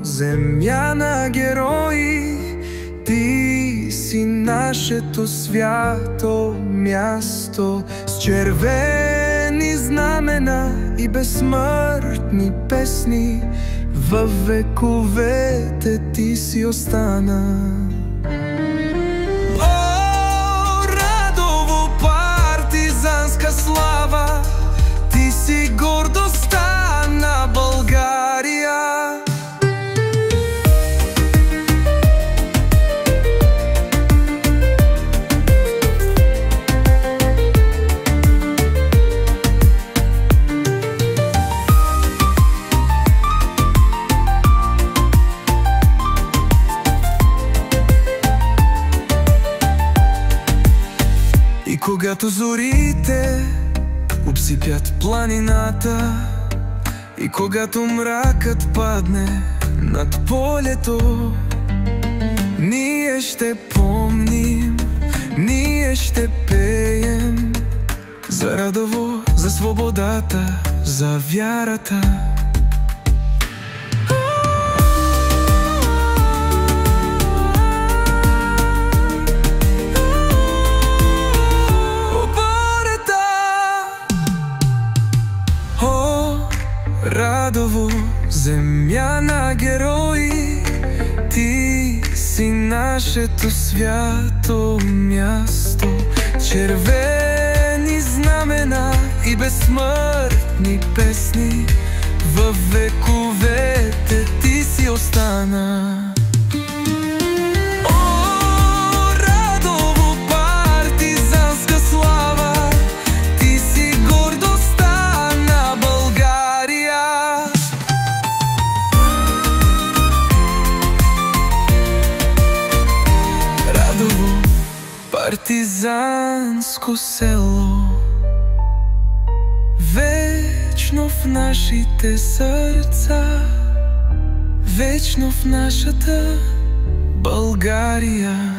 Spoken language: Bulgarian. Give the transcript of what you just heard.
земя на герои, ти си нашето свято място. С червени знамена и безсмъртни песни, във вековете ти си остана. О, Радово, партизанска слава, ти си гордостта на България. И когато зорите обсипят планината, и когато мракът падне над полето, ние ще помним, ние ще пеем за Радово, за свободата, за вярата. Радово, земя на герои, ти си нашето свято място. Червени знамена и безсмъртни песни, във вековете ти си остана. Партизанско село, вечно в нашите сърца, вечно в нашата България.